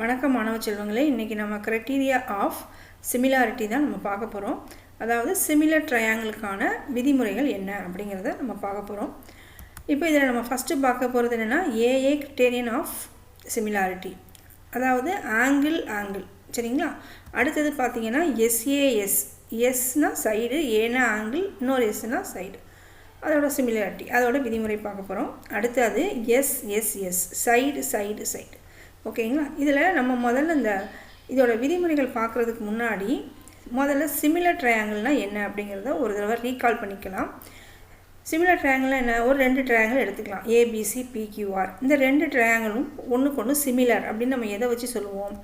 வணக்கம் மாணவ செல்வங்களே, இன்னைக்கு நம்ம கிரைட்டீரியா ஆஃப் சிமிலாரிட்டி தான் நம்ம பார்க்க போகிறோம். அதாவது சிமிலர் ட்ரையாங்கிளுக்கான விதிமுறைகள் என்ன அப்படிங்கிறத நம்ம பார்க்க போகிறோம். இப்போ இதில் நம்ம ஃபஸ்ட்டு பார்க்க போகிறது என்னென்னா ஏஏ கிரைட்டீரியன் ஆஃப் சிமிலாரிட்டி, அதாவது ஆங்கிள் சரிங்களா. அடுத்தது பார்த்தீங்கன்னா எஸ்ஏஎஸ், எஸ்னா சைடு, ஏனா ஆங்கிள், இன்னொரு எஸ்னா சைடு, அதோட சிமிலாரிட்டி, அதோட விதிமுறை பார்க்க போகிறோம். அடுத்தது எஸ்எஸ்எஸ், சைடு. ஓகேங்களா. இதில் நம்ம முதல்ல இதோட விதிமுறைகள் பார்க்குறதுக்கு முன்னாடி முதல்ல சிமிலர் ட்ரையாங்கிள்னால் என்ன அப்படிங்கிறத ஒரு தடவை ரீகால் பண்ணிக்கலாம். சிமிலர் ட்ரையாங்கிள்னால் என்ன? ஒரு ரெண்டு ட்ரையாங்கிள் எடுத்துக்கலாம், ஏபிசி பிக்யூஆர். இந்த ரெண்டு ட்ரையாங்கிளும் ஒன்றுக்கு ஒன்று சிமிலர் அப்படின்னு நம்ம எதை வச்சு சொல்லுவோம்?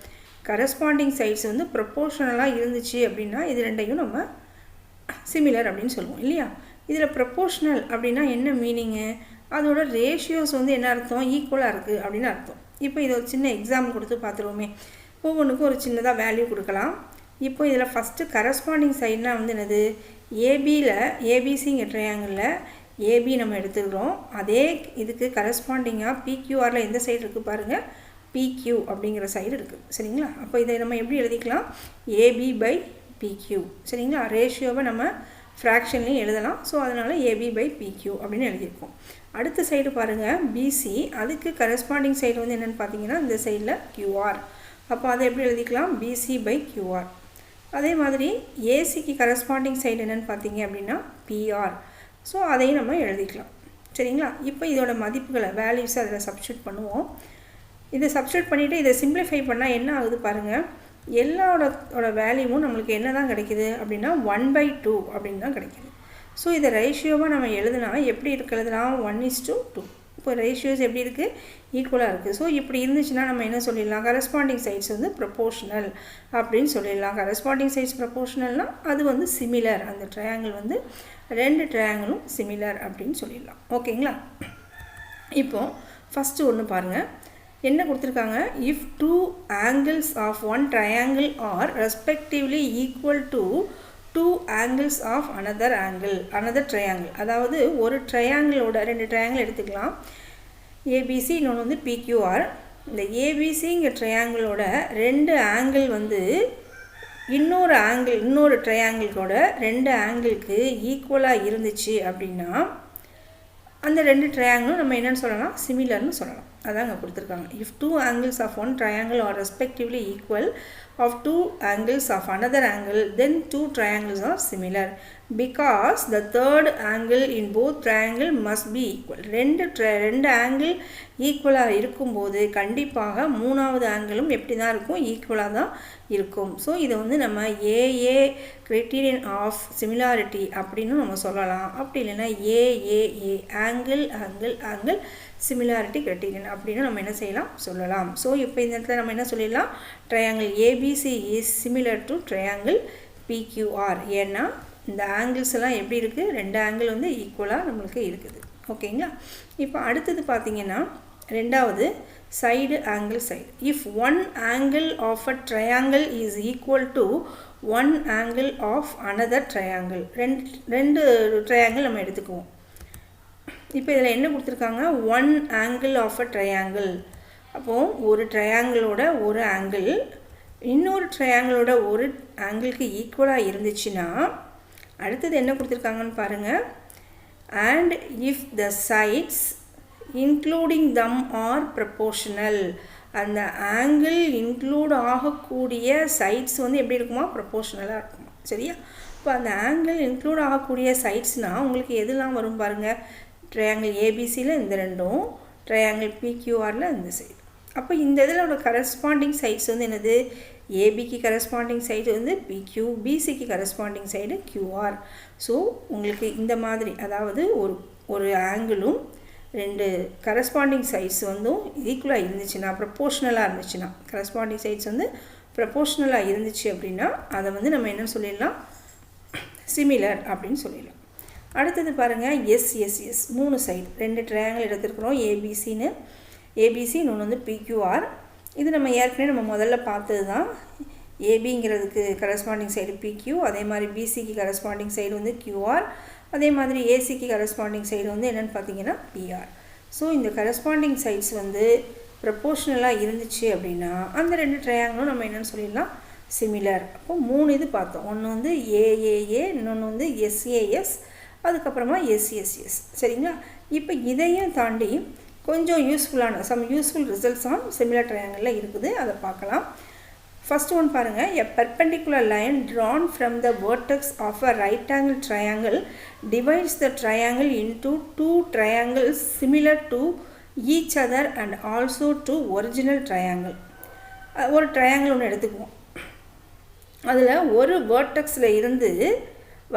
கரஸ்பாண்டிங் சைட்ஸ் வந்து ப்ரொப்போர்ஷனலாக இருந்துச்சு அப்படின்னா இது ரெண்டையும் நம்ம சிமிலர் அப்படின்னு சொல்லுவோம் இல்லையா. இதில் ப்ரொப்போர்ஷனல் அப்படின்னா என்ன மீனிங்கு? அதோட ரேஷியோஸ் வந்து என்ன அர்த்தம்? ஈக்குவலாக இருக்குது அப்படின்னு அர்த்தம். இப்போ இது ஒரு சின்ன எக்ஸாம்பிள் கொடுத்து பார்த்துருவோமே. ஒவ்வொன்றுக்கும் ஒரு சின்னதாக வேல்யூ கொடுக்கலாம். இப்போ இதில் ஃபஸ்ட்டு கரஸ்பாண்டிங் சைடுனால் வந்து என்னது? ஏபியில், ஏபிசிங்க ட்ரையாங்கிளில் ஏபி நம்ம எடுத்துக்கிறோம். அதே இதுக்கு கரஸ்பாண்டிங்காக பிக்யூஆரில் எந்த சைடு இருக்குது பாருங்கள், பிக்யூ அப்படிங்கிற சைடு இருக்குது சரிங்களா. அப்போ இதை நம்ம எப்படி எழுதிக்கலாம்? ஏபி பை பிக்யூ சரிங்களா. ரேஷியோவை நம்ம ஃப்ராக்ஷன்லேயும் எழுதலாம். ஸோ அதனால் ஏபி பை பிக்யூ அப்படின்னு எழுதியிருக்கோம். அடுத்த சைடு பாருங்கள் பிசி, அதுக்கு கரஸ்பாண்டிங் சைடு வந்து என்னென்னு பார்த்தீங்கன்னா இந்த சைடில் கியூஆர். அப்போ அதை எப்படி எழுதிக்கலாம்? BC by QR. அதே மாதிரி ஏசிக்கு கரஸ்பாண்டிங் சைடு என்னென்னு பார்த்தீங்க அப்படின்னா பிஆர். ஸோ அதையும் நம்ம எழுதிக்கலாம் சரிங்களா. இப்போ இதோட மதிப்புகளை வேல்யூஸை அதில் சப்ஸ்டியூட் பண்ணுவோம். இதை சப்ஸ்டியூட் பண்ணிவிட்டு இதை சிம்பிளிஃபை பண்ணால் என்ன ஆகுது பாருங்கள். எல்லாரோட வேல்யூவும் நம்மளுக்கு என்ன தான் கிடைக்கிது அப்படின்னா 1/2 அப்படின்னு தான் கிடைக்கிது. ஸோ இதை ரேஷியோவாக நம்ம எழுதுனா எப்படி எழுதலாம்? 1:2. இப்போ ரேஷியோஸ் எப்படி இருக்குது? ஈக்குவலாக இருக்குது. ஸோ இப்படி இருந்துச்சுன்னா நம்ம என்ன சொல்லிடலாம்? கரஸ்பாண்டிங் சைட்ஸ் வந்து ப்ரொப்போர்ஷனல் அப்படின்னு சொல்லிடலாம். கரஸ்பாண்டிங் சைட்ஸ் ப்ரொப்போர்ஷனல்னால் அது வந்து சிமிலர், அந்த ட்ரையாங்கிள் வந்து ரெண்டு ட்ரையாங்கிளும் சிமிலர் அப்படின்னு சொல்லிடலாம். ஓகேங்களா. இப்போது ஃபஸ்ட்டு ஒன்று பாருங்கள், என்ன கொடுத்துருக்காங்க? If two angles of one triangle are respectively equal to two angles of another triangle. அதாவது ஒரு ட்ரையாங்கிளோட, ரெண்டு ட்ரையாங்கிள் எடுத்துக்கலாம், ஏபிசி, இன்னொன்று வந்து பிக்யூஆர். இந்த ஏபிசிங்கிற ட்ரையாங்கிளோட ரெண்டு ஆங்கிள் வந்து இன்னொரு ட்ரையாங்கிளோட ரெண்டு ஆங்கிளுக்கு ஈக்குவலாக இருந்துச்சு அப்படின்னா அந்த ரெண்டு ட்ரையாங்கிளும் நம்ம என்னென்னு சொல்லலாம்? சிமிலர்னு சொல்லலாம். அதான் அங்கே கொடுத்துருக்காங்க. If two angles of one triangle are respectively equal of two angles of another angle, then two triangles are similar because the third angle in both triangle must be equal. ரெண்டு ஆங்கிள் ஈக்குவலாக இருக்கும்போது கண்டிப்பாக மூணாவது ஆங்கிளும் எப்படி தான் இருக்கும்? ஈக்குவலாக தான் இருக்கும். ஸோ இதை வந்து நம்ம ஏஏ கிரைட்டீரியன் ஆஃப் சிமிலாரிட்டி அப்படின்னு நம்ம சொல்லலாம். அப்படி இல்லைன்னா ஏஏஏ ஆங்கிள் சிமிலாரிட்டி கிரைட்டீரியன் அப்படின்னு நம்ம என்ன செய்யலாம்? சொல்லலாம். ஸோ இப்போ இந்த இடத்துல நம்ம என்ன சொல்லிடலாம்? Triangle ABC is similar to triangle PQR. ஏன்னா இந்த ஆங்கிள்ஸ் எல்லாம் எப்படி இருக்குது? ரெண்டு ஆங்கிள் வந்து ஈக்குவலாக நம்மளுக்கு இருக்குது. ஓகேங்களா. இப்போ அடுத்தது பார்த்தீங்கன்னா ரெண்டாவது side angle side. If one angle of a triangle is equal to one angle of another triangle. ரெண்டு ட்ரையாங்கிள் நம்ம எடுத்துக்குவோம். இப்போ இதில் என்ன கொடுத்துருக்காங்க? One angle of a triangle. அப்போது ஒரு ட்ரையாங்கிளோட ஒரு ஆங்கிள் இன்னொரு ட்ரையாங்கிளோட ஒரு ஆங்கிளுக்கு ஈக்குவலாக இருந்துச்சுன்னா அடுத்தது என்ன கொடுத்துருக்காங்கன்னு பாருங்கள். And if the sides including them are proportional. அந்த ஆங்கிள் இன்க்ளூட் ஆகக்கூடிய சைட்ஸ் வந்து எப்படி இருக்குமா? ப்ரப்போர்ஷனலாக இருக்குமா. சரியா. இப்போ அந்த ஆங்கிள் இன்க்ளூட் ஆகக்கூடிய சைட்ஸ்னால் உங்களுக்கு எதுலாம் வரும் பாருங்கள்? ட்ரையாங்கிள் ஏபிசியில் இந்த ரெண்டும், ட்ரையாங்கிள் பிக்யூஆரில் இந்த சைடு. அப்போ இந்த இதில் கரஸ்பாண்டிங் சைட்ஸ் வந்து என்னது? ஏபிக்கு கரஸ்பாண்டிங் சைடு வந்து பிக்யூ, பிசிக்கு கரஸ்பாண்டிங் சைடு கியூஆர். ஸோ உங்களுக்கு இந்த மாதிரி, அதாவது ஒரு ஆங்கிளும் ரெண்டு கரஸ்பாண்டிங் சைட்ஸ் வந்து ஈக்குவலாக இருந்துச்சுன்னா, ப்ரப்போர்ஷனலாக இருந்துச்சுன்னா, கரஸ்பாண்டிங் சைட்ஸ் வந்து ப்ரப்போர்ஷனலாக இருந்துச்சு அப்படின்னா அதை வந்து நம்ம என்ன சொல்லிடலாம்? சிமிலர் அப்படின்னு சொல்லிடலாம். அடுத்தது பாருங்கள் எஸ்எஸ்எஸ், மூணு சைடு, ரெண்டு ட்ரையாங்கிள் எடுத்துருக்குறோம், ஏபிசி இன்னொன்று வந்து பிக்யூஆர். இது நம்ம ஏற்கனவே முதல்ல பார்த்தது தான். ஏபிங்கிறதுக்கு கரஸ்பாண்டிங் சைடு பிக்யூ, அதே மாதிரி பிசிக்கு கரஸ்பாண்டிங் சைடு வந்து கியூஆர், அதே மாதிரி ஏசிக்கு கரஸ்பாண்டிங் சைடு வந்து என்னென்னு பார்த்தீங்கன்னா பிஆர். ஸோ இந்த கரஸ்பாண்டிங் சைட்ஸ் வந்து ப்ரொபோர்ஷனலாக இருந்துச்சு அப்படின்னா அந்த ரெண்டு ட்ரையாங்கிளும் நம்ம என்னென்னு சொல்லிடலாம் சிமிலர். அப்போ 3 இது பார்த்தோம். ஒன்று வந்து ஏஏஏ, இன்னொன்று வந்து எஸ்ஏஎஸ், அதுக்கப்புறமா எஸ்எஸ்எஸ். சரிங்களா? இப்போ இதையும் தாண்டி கொஞ்சம் யூஸ்ஃபுல்லான யூஸ்ஃபுல் ரிசல்ட்ஸ் ஆன் சிமிலர் ட்ரையாங்கிளில் இருக்குது, அதை பார்க்கலாம். ஃபர்ஸ்ட் ஒன் பாருங்கள். A perpendicular line drawn from the vertex of a right angle triangle divides the triangle into two triangles similar to each other and also to original triangle. ஒரு triangle ஒன்று எடுத்துக்குவோம். அதில் ஒரு வேர்டெக்ஸில் இருந்து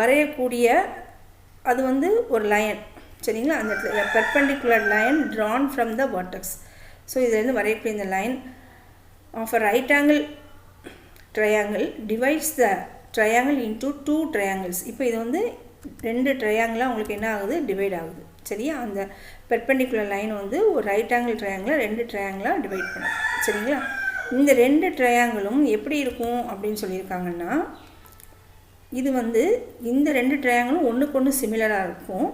வரையக்கூடிய அது வந்து ஒரு லைன். சரிங்களா? அந்த perpendicular line drawn from the vertex. So இதிலேருந்து வரையக்கூடிய இந்த line of a right angle triangle divides the triangle into two triangles. இப்போ இது வந்து ரெண்டு ட்ரையாங்கிளாக உங்களுக்கு என்ன ஆகுது? டிவைட் ஆகுது. சரியா? அந்த பெர்பெண்டிகுலர் லைன் வந்து ஒரு ரைட் ஆங்கிள் ட்ரையாங்கிளை ரெண்டு ட்ரையாங்கிளாக டிவைட் பண்ணும். சரிங்களா? இந்த ரெண்டு ட்ரையாங்கிளும் எப்படி இருக்கும் அப்படின்னு சொல்லியிருக்காங்கன்னா, இது வந்து இந்த ரெண்டு ட்ரையாங்கிளும் ஒன்றுக்கு ஒன்று சிமிலராக இருக்கும்.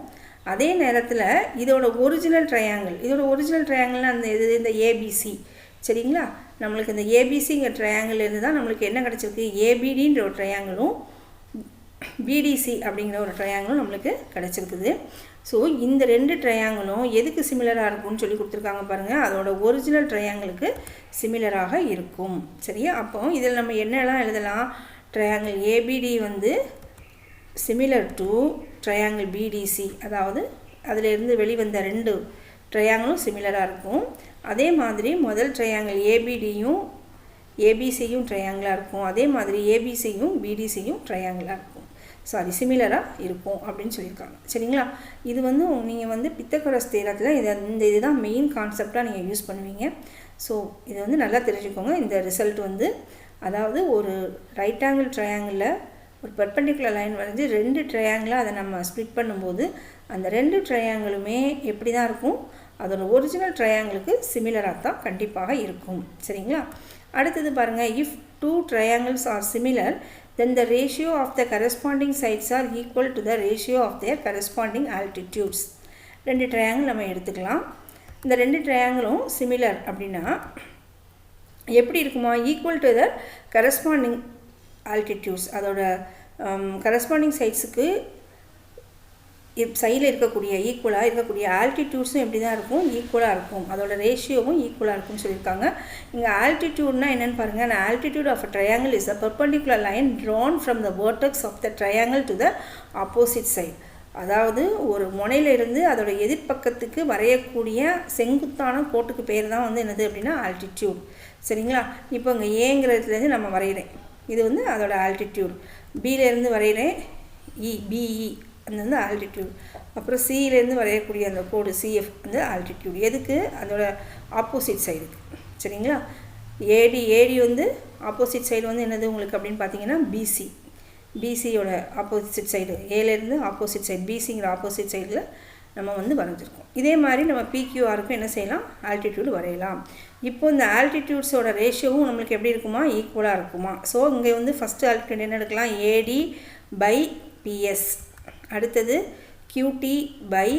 அதே நேரத்தில் இதோட ஒரிஜினல் ட்ரையாங்கிள்னால் அந்த இந்த ஏபிசி. சரிங்களா? நம்மளுக்கு இந்த ஏபிசிங்கிற ட்ரையாங்கிள்லேருந்து தான் நம்மளுக்கு என்ன கிடச்சிருக்கு? ஏபிடின்ற ஒரு ட்ரையாங்கிளும் பிடிசி அப்படிங்கிற ஒரு ட்ரையாங்கிளும் நம்மளுக்கு கிடச்சிருக்குது. ஸோ இந்த ரெண்டு ட்ரையாங்கிளும் எதுக்கு சிமிலராக இருக்கும்னு சொல்லி கொடுத்துருக்காங்க பாருங்கள். அதோட ஒரிஜினல் ட்ரையாங்கிளுக்கு சிமிலராக இருக்கும். சரியா? அப்போ இதில் நம்ம என்னெல்லாம் எழுதலாம்? ட்ரையாங்கிள் ஏபிடி வந்து சிமிலர் டு ட்ரையாங்கிள் பிடிசி, அதாவது அதிலிருந்து வெளிவந்த ரெண்டு ட்ரையாங்கிளும் சிமிலராக இருக்கும். அதே மாதிரி முதல் ட்ரையாங்கிள் ஏபிடியும் ஏபிசியும் ட்ரையாங்கிளாக இருக்கும். அதே மாதிரி ஏபிசியும் பிடிசியும் ட்ரையாங்கிளாக இருக்கும். சிமிலராக இருக்கும் அப்படின்னு சொல்லியிருக்காங்க. சரிங்களா? இது வந்து நீங்கள் வந்து பித்தகோரஸ் தியரத்தில் இதுதான் மெயின் கான்செப்டாக நீங்கள் யூஸ் பண்ணுவீங்க. ஸோ இது வந்து நல்லா தெரிஞ்சுக்கோங்க. இந்த ரிசல்ட் வந்து அதாவது ஒரு ரைட் ஆங்கிள் ட்ரையாங்கிளில் ஒரு பெர்பெண்டிகுலர் லைன் வரைஞ்சி ரெண்டு ட்ரையாங்கிளாக அதை நம்ம ஸ்ப்ளிட் பண்ணும்போது அந்த ரெண்டு ட்ரையாங்கிளுமே எப்படி தான் இருக்கும்? அதோட ஒரிஜினல் ட்ரையாங்கிளுக்கு சிமிலராக தான் கண்டிப்பாக இருக்கும். சரிங்களா? அடுத்தது பாருங்கள். If two triangles are similar then the ratio of the corresponding sides are equal to the ratio of their corresponding altitudes. ரெண்டு ட்ரையாங்கிள் நம்ம எடுத்துக்கலாம். இந்த ரெண்டு ட்ரையாங்கிளும் சிமிலர் அப்படின்னா எப்படி இருக்குமா? Equal to the corresponding altitudes. அதோட கரஸ்பாண்டிங் சைட்ஸுக்கு சைடில் இருக்கக்கூடிய ஈக்குவலாக இருக்கக்கூடிய ஆல்டிடியூட்ஸும் எப்படி தான் இருக்கும்? ஈக்குவலாக இருக்கும். அதோட ரேஷியோவும் ஈக்குவலாக இருக்கும்னு சொல்லியிருக்காங்க. இங்கே ஆல்டிடியூட்னா என்னென்னு பாருங்கள். அந்த altitude of a triangle is a perpendicular line drawn from the vertex of the triangle to the opposite side. அதாவது ஒரு முனையிலிருந்து அதோட எதிர்பக்கத்துக்கு வரையக்கூடிய செங்குத்தான கோட்டுக்கு பேர் தான் வந்து என்னது அப்படின்னா ஆல்டிடியூட். சரிங்களா? இப்போ இங்கே ஏங்கிறதுலேருந்து நம்ம வரைகிறேன். இது வந்து அதோட ஆல்டிடியூட். பியிலேருந்து வரைகிறேன் பிஇ அது வந்து ஆல்டிடியூட். அப்புறம் சியிலேருந்து வரையக்கூடிய அந்த கோடு சிஎஃப் வந்து ஆல்டிடியூட். எதுக்கு? அதோட ஆப்போசிட் சைடுக்கு. சரிங்களா? ஏடி வந்து ஆப்போசிட் சைடு வந்து என்னது உங்களுக்கு அப்படின்னு பார்த்தீங்கன்னா பிசியோட ஆப்போசிட் சைடு. ஏலேருந்து ஆப்போசிட் சைடு பிசிங்கிற ஆப்போசிட் சைடில் நம்ம வந்து வரைஞ்சிருக்கோம். இதே மாதிரி நம்ம பிக்யூஆருக்கும் என்ன செய்யலாம்? ஆல்டிடியூடு வரையலாம். இப்போ இந்த ஆல்டிடியூட்ஸோட ரேஷியோவும் நம்மளுக்கு எப்படி இருக்குமா? ஈக்குவலாக இருக்குமா? ஸோ இங்கே வந்து ஃபஸ்ட்டு ஆல்டிடியூட் என்ன எடுக்கலாம்? AD by BS. அடுத்தது QT by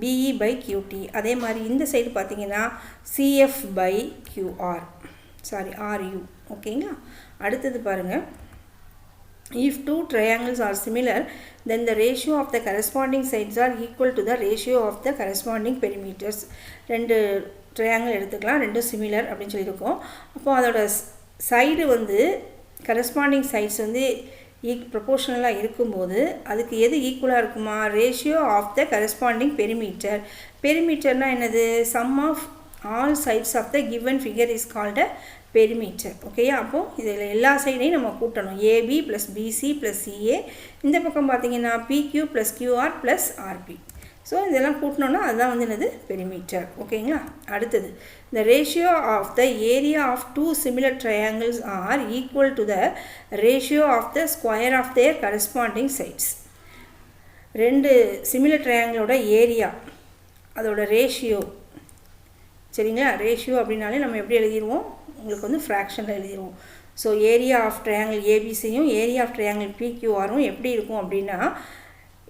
BE by QT. அதே மாதிரி இந்த சைடு பார்த்தீங்கன்னா CF பை QR. RU. ஓகேங்களா? அடுத்தது பாருங்கள். If two triangles are similar, then the ratio of the corresponding sides are equal to the ratio of the corresponding perimeters. ரெண்டு triangle எடுத்துக்கலாம், ரெண்டும் சிமிலர் அப்படின்னு சொல்லியிருக்கோம். அப்போது அதோட சைடு வந்து கரஸ்பாண்டிங் சைட்ஸ் வந்து ப்ரொபோர்ஷனலாக இருக்கும்போது அதுக்கு எது ஈக்குவலாக இருக்குமா? Ratio of the corresponding perimeter. பெரிமீட்டர்னால் என்னது? Sum of all sides of the given figure is called a perimeter. ஓகேயா? அப்போது இதில் எல்லா சைடையும் நம்ம கூட்டணும். AB plus BC plus CA. இந்த பக்கம் பார்த்தீங்கன்னா PQ plus QR plus RP. So இதெல்லாம் கூட்டினோன்னா அதுதான் வந்து என்னது? பெரிமீட்டர். ஓகேங்களா? அடுத்தது the ratio of the area of two similar triangles are equal to the ratio of the square of their corresponding sides. ரெண்டு சிமிலர் ட்ரையாங்கிளோட ஏரியா அதோட ரேஷியோ. சரிங்களா? ரேஷியோ அப்படின்னாலே நம்ம எப்படி எழுதிடுவோம்? உங்களுக்கு வந்து ஃப்ராக்ஷனில் எழுதிடுவோம். ஸோ ஏரியா ஆஃப் ட்ரையாங்கிள் ஏபிசியும் ஏரியா ஆஃப் ட்ரையாங்கிள் பிக்யூஆரும் எப்படி இருக்கும் அப்படின்னா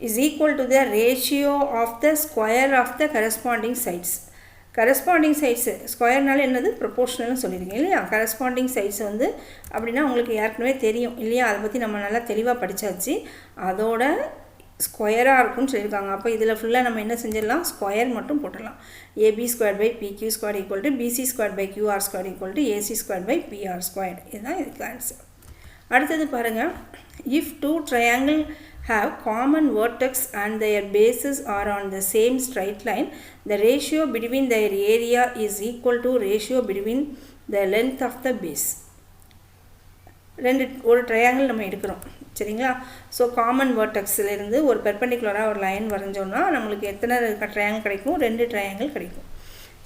is equal to the ratio of the square of the corresponding sides. Corresponding sides ஸ்கொயர்னால என்னது ப்ரொபோர்ஷனல்னு சொல்லியிருக்கேன் இல்லையா. கரஸ்பாண்டிங் சைட்ஸ் வந்து அப்படின்னா உங்களுக்கு ஏற்கனவே தெரியும் இல்லையா, அதை பற்றி நம்ம நல்லா தெளிவாக படித்தாச்சு. அதோட ஸ்கொயராக இருக்கும்னு சொல்லியிருக்காங்க. அப்போ இதில் ஃபுல்லாக நம்ம என்ன செஞ்சிடலாம், ஸ்கொயர் மட்டும் போட்டுடலாம். AB square by PQ square equal to BC square by QR square equal to AC square by PR square. இதுதான் இதுக்கு ஆன்சர். அடுத்தது பாருங்கள், if two triangle have common vertex and their bases are on the same straight line, the ratio between their area is equal to ratio between the length of the base. ஒரு triangle நம்ம எடுக்கிறோம் சரிங்களா. So common வேர்டெக்ஸிலிருந்து ஒரு பெர்பெண்டிகுலராக ஒரு line வரைஞ்சோன்னா நம்மளுக்கு எத்தனை triangle கிடைக்கும், 2 triangle கிடைக்கும்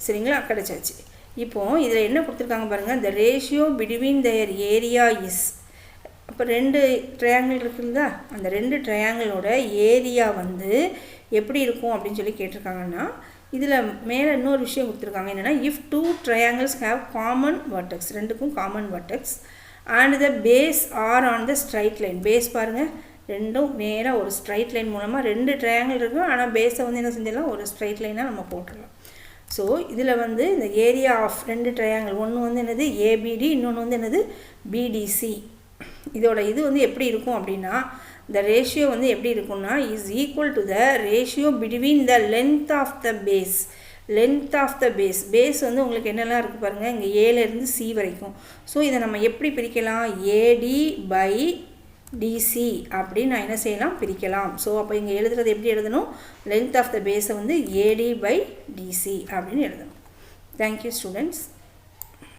சரிங்களா. கிடைச்சாச்சு. இப்போது இதில் என்ன கொடுத்துருக்காங்க பாருங்கள், the ratio between their area is. அப்போ 2 ட்ரையாங்கிள் இருக்குங்களா, அந்த 2 ட்ரையாங்கிளோட ஏரியா வந்து எப்படி இருக்கும் அப்படின்னு சொல்லி கேட்டிருக்காங்கன்னா, இதில் மேலே இன்னொரு விஷயம் கொடுத்துருக்காங்க என்னென்னா, if 2 triangles have common vertex, 2க்கும் common vertex and the base are on the straight line. Base பாருங்கள், ரெண்டும் நேராக ஒரு ஸ்ட்ரைட் லைன் மூலமாக 2 ட்ரையாங்கிள் இருக்கும், ஆனால் பேஸை வந்து என்ன செஞ்சிடலாம், ஒரு ஸ்ட்ரைட் லைனாக நம்ம போட்டுடலாம். ஸோ இதில் வந்து இந்த ஏரியா ஆஃப் 2 ட்ரையாங்கிள், ஒன்று வந்து என்னது ஏபிடி, இன்னொன்று வந்து என்னது பிடிசி. இதோட இது வந்து எப்படி இருக்கும் அப்படின்னா, இந்த ரேஷியோ வந்து எப்படி இருக்கும்னா is equal to the ratio between the length of the base. Length of the base, base வந்து உங்களுக்கு என்னெல்லாம் இருக்குது பாருங்கள், இங்கே ஏலேருந்து சி வரைக்கும். ஸோ இதை நம்ம எப்படி பிரிக்கலாம், ஏடி பை டிசி அப்படின்னு நான் என்ன செய்யலாம், பிரிக்கலாம். ஸோ அப்போ இங்கே எழுதுறது எப்படி எழுதணும், லென்த் ஆஃப் த பேஸை வந்து ஏடி பை டிசி அப்படின்னு எழுதணும். Thank you students.